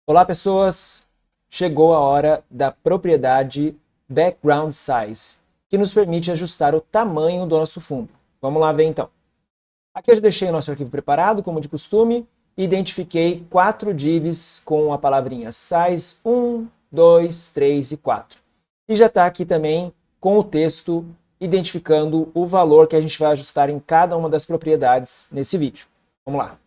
Olá, pessoas! Chegou a hora da propriedade Background Size, que nos permite ajustar o tamanho do nosso fundo. Vamos lá ver então. Aqui eu já deixei o nosso arquivo preparado, como de costume, e identifiquei 4 divs com a palavrinha size 1, 2, 3 e 4. E já está aqui também com o texto identificando o valor que a gente vai ajustar em cada uma das propriedades nesse vídeo. Vamos lá.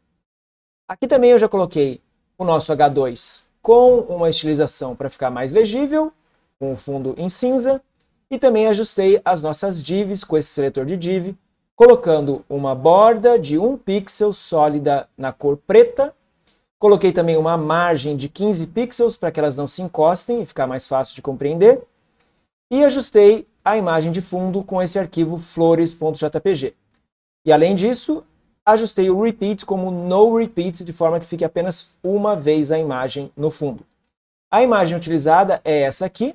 Aqui também eu já coloquei o nosso H2 com uma estilização para ficar mais legível, com o fundo em cinza, e também ajustei as nossas divs com esse seletor de div, colocando uma borda de 1 pixel sólida na cor preta, coloquei também uma margem de 15 pixels para que elas não se encostem e ficar mais fácil de compreender, e ajustei a imagem de fundo com esse arquivo flores.jpg. E além disso, ajustei o repeat como no repeat, de forma que fique apenas uma vez a imagem no fundo. A imagem utilizada é essa aqui,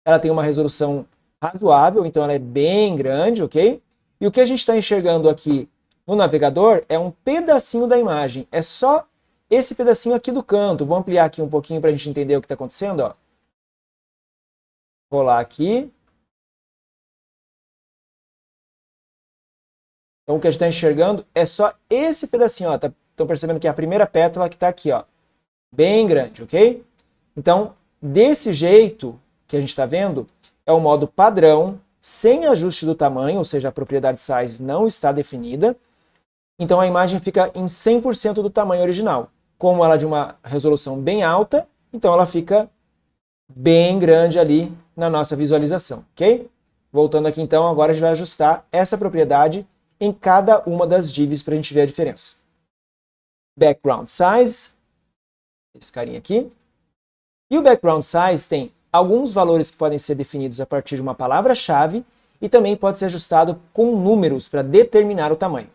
ela tem uma resolução razoável, então ela é bem grande, ok? E o que a gente está enxergando aqui no navegador é um pedacinho da imagem, é só esse pedacinho aqui do canto. Vou ampliar aqui um pouquinho para a gente entender o que está acontecendo, ó. Vou lá aqui. Então o que a gente está enxergando é só esse pedacinho, ó. Estão percebendo que é a primeira pétala que está aqui, ó, bem grande, ok? Então, desse jeito que a gente está vendo, é o modo padrão, sem ajuste do tamanho, ou seja, a propriedade size não está definida. Então a imagem fica em 100% do tamanho original. Como ela é de uma resolução bem alta, então ela fica bem grande ali na nossa visualização, ok? Voltando aqui então, agora a gente vai ajustar essa propriedade em cada uma das divs para a gente ver a diferença. Background size, esse carinha aqui. E o background size tem alguns valores que podem ser definidos a partir de uma palavra-chave e também pode ser ajustado com números para determinar o tamanho.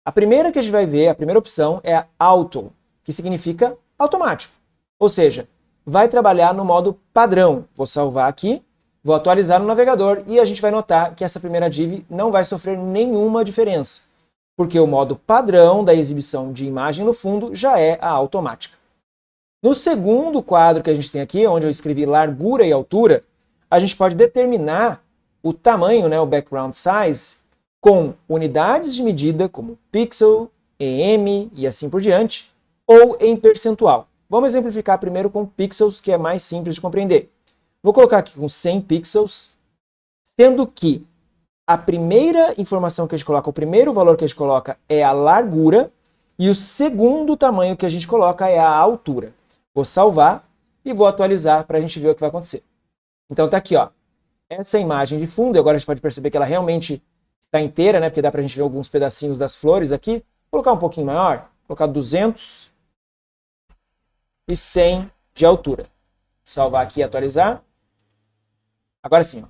A primeira que a gente vai ver, a primeira opção é a Auto, que significa automático. Ou seja, vai trabalhar no modo padrão. Vou salvar aqui, vou atualizar no navegador e a gente vai notar que essa primeira div não vai sofrer nenhuma diferença, porque o modo padrão da exibição de imagem no fundo já é a automática. No segundo quadro que a gente tem aqui, onde eu escrevi largura e altura, a gente pode determinar o tamanho, né, o background size, com unidades de medida como pixel, em e assim por diante, ou em percentual. Vamos exemplificar primeiro com pixels, que é mais simples de compreender. Vou colocar aqui com 100 pixels, sendo que a primeira informação que a gente coloca, o primeiro valor que a gente coloca é a largura, e o segundo tamanho que a gente coloca é a altura. Vou salvar e vou atualizar para a gente ver o que vai acontecer. Então tá aqui, ó, essa imagem de fundo, e agora a gente pode perceber que ela realmente está inteira, né, porque dá para a gente ver alguns pedacinhos das flores aqui. Vou colocar um pouquinho maior, vou colocar 200 e 100 de altura. Salvar aqui e atualizar. Agora sim, ó.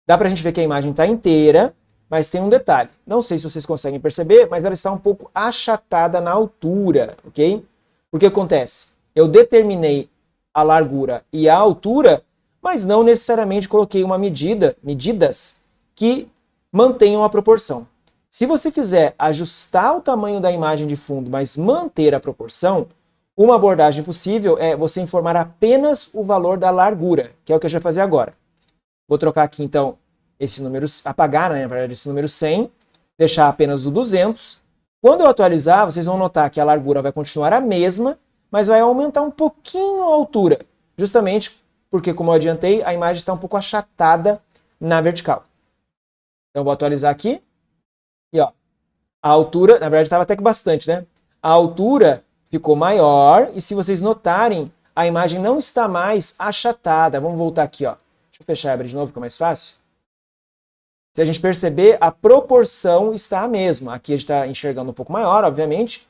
Dá para a gente ver que a imagem está inteira, mas tem um detalhe. Não sei se vocês conseguem perceber, mas ela está um pouco achatada na altura, ok? O que acontece? Eu determinei a largura e a altura, mas não necessariamente coloquei medidas que mantenham a proporção. Se você quiser ajustar o tamanho da imagem de fundo, mas manter a proporção, uma abordagem possível é você informar apenas o valor da largura, que é o que a gente vai fazer agora. Vou trocar aqui então esse número, apagar, né, na verdade, esse número 100, deixar apenas o 200. Quando eu atualizar, vocês vão notar que a largura vai continuar a mesma, mas vai aumentar um pouquinho a altura, justamente porque, como eu adiantei, a imagem está um pouco achatada na vertical. Então, vou atualizar aqui. E ó, a altura, na verdade, estava até que bastante, né? A altura ficou maior e, se vocês notarem, a imagem não está mais achatada. Vamos voltar aqui, ó. Deixa eu fechar e abrir de novo, fica mais fácil. Se a gente perceber, a proporção está a mesma. Aqui a gente está enxergando um pouco maior, obviamente.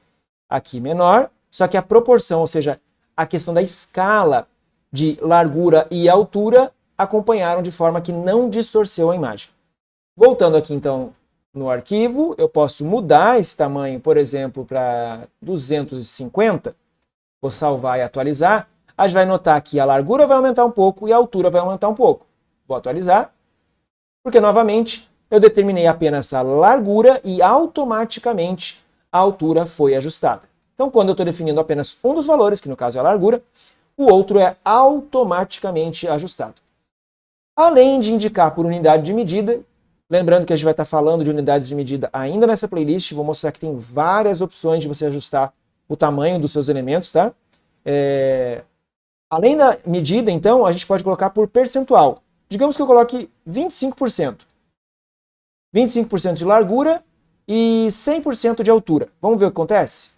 Aqui menor. Só que a proporção, ou seja, a questão da escala de largura e altura, acompanharam de forma que não distorceu a imagem. Voltando aqui, então, no arquivo, eu posso mudar esse tamanho, por exemplo, para 250. Vou salvar e atualizar. A gente vai notar que a largura vai aumentar um pouco e a altura vai aumentar um pouco. Vou atualizar, porque, novamente, eu determinei apenas a largura e automaticamente a altura foi ajustada. Então, quando eu estou definindo apenas um dos valores, que no caso é a largura, o outro é automaticamente ajustado. Além de indicar por unidade de medida, lembrando que a gente vai estar falando de unidades de medida ainda nessa playlist, vou mostrar que tem várias opções de você ajustar o tamanho dos seus elementos, tá? Além da medida, então, a gente pode colocar por percentual. Digamos que eu coloque 25%. 25% de largura e 100% de altura. Vamos ver o que acontece?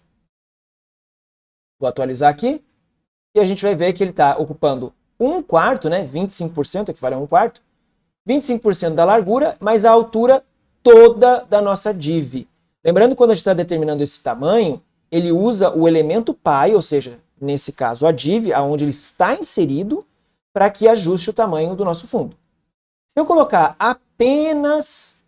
Vou atualizar aqui. E a gente vai ver que ele está ocupando 1/4, né? 25% equivale a 1/4. 25% da largura, mas a altura toda da nossa div. Lembrando que quando a gente está determinando esse tamanho, ele usa o elemento π, ou seja, nesse caso a div, aonde ele está inserido, para que ajuste o tamanho do nosso fundo. Se eu colocar apenas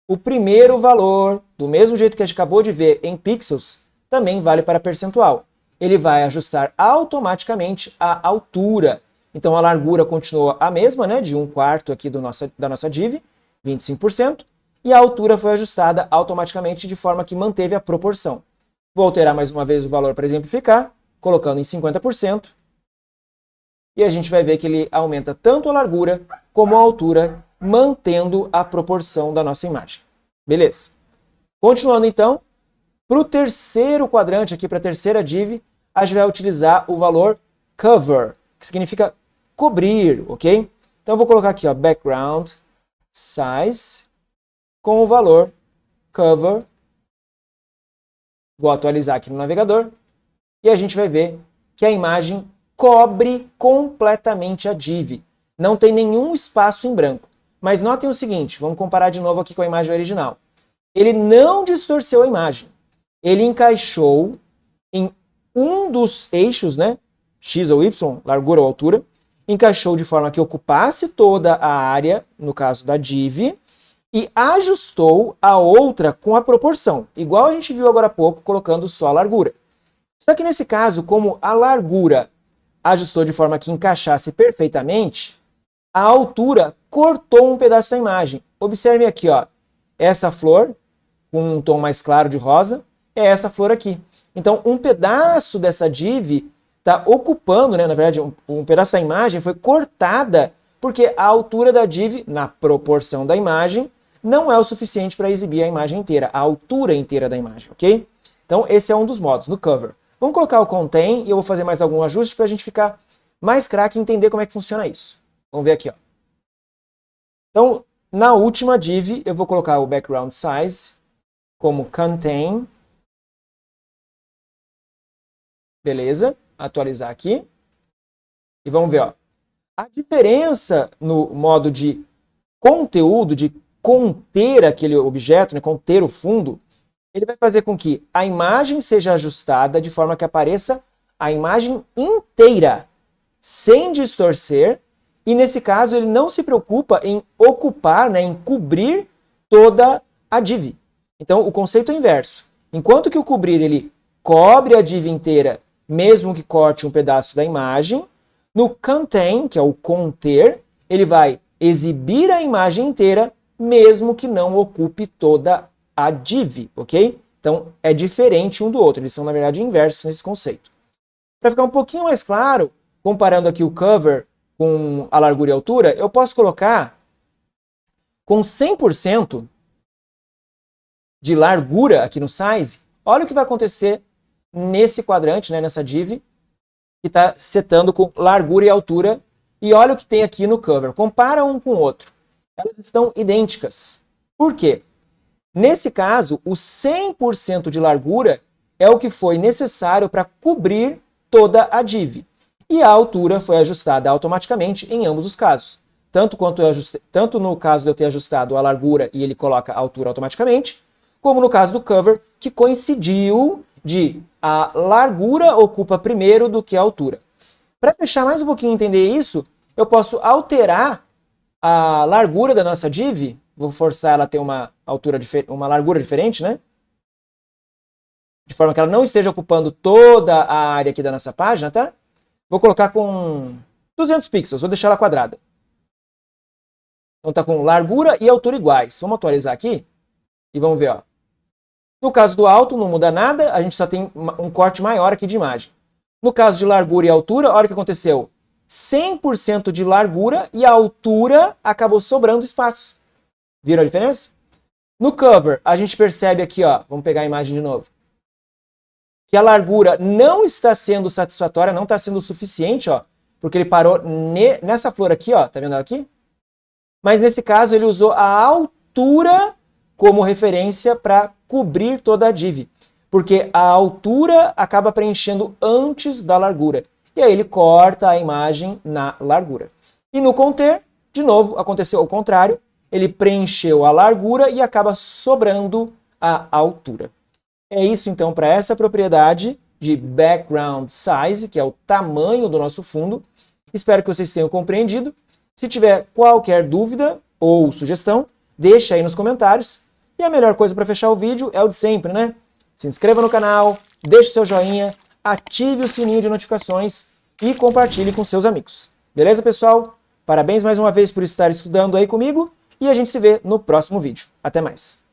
o primeiro valor, do mesmo jeito que a gente acabou de ver em pixels, também vale para percentual. Ele vai ajustar automaticamente a altura. Então a largura continua a mesma, né, de 1/4 aqui da nossa div, 25%, e a altura foi ajustada automaticamente de forma que manteve a proporção. Vou alterar mais uma vez o valor para exemplificar, colocando em 50%, e a gente vai ver que ele aumenta tanto a largura como a altura, mantendo a proporção da nossa imagem. Beleza. Continuando então, para o terceiro quadrante aqui, para a terceira div, a gente vai utilizar o valor cover, que significa cobrir, ok? Então eu vou colocar aqui, ó, background size com o valor cover. Vou atualizar aqui no navegador e a gente vai ver que a imagem cobre completamente a div. Não tem nenhum espaço em branco. Mas notem o seguinte, vamos comparar de novo aqui com a imagem original. Ele não distorceu a imagem. Ele encaixou em um dos eixos, né, x ou y, largura ou altura, encaixou de forma que ocupasse toda a área, no caso da div, e ajustou a outra com a proporção, igual a gente viu agora há pouco, colocando só a largura. Só que nesse caso, como a largura ajustou de forma que encaixasse perfeitamente, a altura cortou um pedaço da imagem. Observe aqui, ó, essa flor, com um tom mais claro de rosa, é essa flor aqui. Então, um pedaço dessa div está ocupando, né, na verdade, um pedaço da imagem foi cortada porque a altura da div, na proporção da imagem, não é o suficiente para exibir a imagem inteira, a altura inteira da imagem, ok? Então, esse é um dos modos, no cover. Vamos colocar o contain e eu vou fazer mais algum ajuste para a gente ficar mais craque e entender como é que funciona isso. Vamos ver aqui, ó. Então, na última div, eu vou colocar o background size como contain. Beleza, atualizar aqui. E vamos ver, ó. A diferença no modo de conteúdo, de conter aquele objeto, né, conter o fundo, ele vai fazer com que a imagem seja ajustada de forma que apareça a imagem inteira, sem distorcer, e nesse caso ele não se preocupa em ocupar, né, em cobrir toda a div. Então o conceito é inverso. Enquanto que o cobrir ele cobre a div inteira, mesmo que corte um pedaço da imagem, no contain, que é o conter, ele vai exibir a imagem inteira, mesmo que não ocupe toda a div, ok? Então é diferente um do outro, eles são na verdade inversos nesse conceito. Para ficar um pouquinho mais claro, comparando aqui o cover com a largura e altura, eu posso colocar com 100% de largura aqui no size. Olha o que vai acontecer nesse quadrante, né, nessa div, que está setando com largura e altura, e olha o que tem aqui no cover. Compara um com o outro. Elas estão idênticas. Por quê? Nesse caso, o 100% de largura é o que foi necessário para cobrir toda a div. E a altura foi ajustada automaticamente em ambos os casos. Tanto no caso de eu ter ajustado a largura e ele coloca a altura automaticamente, como no caso do cover, que coincidiu de a largura ocupa primeiro do que a altura. Para fechar mais um pouquinho e entender isso, eu posso alterar a largura da nossa div, vou forçar ela a ter uma largura diferente, né? De forma que ela não esteja ocupando toda a área aqui da nossa página, tá? Vou colocar com 200 pixels, vou deixar ela quadrada. Então tá com largura e altura iguais. Vamos atualizar aqui e vamos ver, ó. No caso do alto não muda nada, a gente só tem um corte maior aqui de imagem. No caso de largura e altura, olha o que aconteceu. 100% de largura e a altura acabou sobrando espaço. Viram a diferença? No cover, a gente percebe aqui, ó, vamos pegar a imagem de novo, que a largura não está sendo satisfatória, não está sendo suficiente, ó, porque ele parou nessa flor aqui, ó, tá vendo ela aqui? Mas nesse caso ele usou a altura como referência para cobrir toda a div, porque a altura acaba preenchendo antes da largura. E aí ele corta a imagem na largura. E no conter, de novo, aconteceu o contrário, ele preencheu a largura e acaba sobrando a altura. É isso então para essa propriedade de background size, que é o tamanho do nosso fundo. Espero que vocês tenham compreendido. Se tiver qualquer dúvida ou sugestão, deixa aí nos comentários. E a melhor coisa para fechar o vídeo é o de sempre, né? Se inscreva no canal, deixe seu joinha, ative o sininho de notificações e compartilhe com seus amigos. Beleza, pessoal? Parabéns mais uma vez por estar estudando aí comigo e a gente se vê no próximo vídeo. Até mais!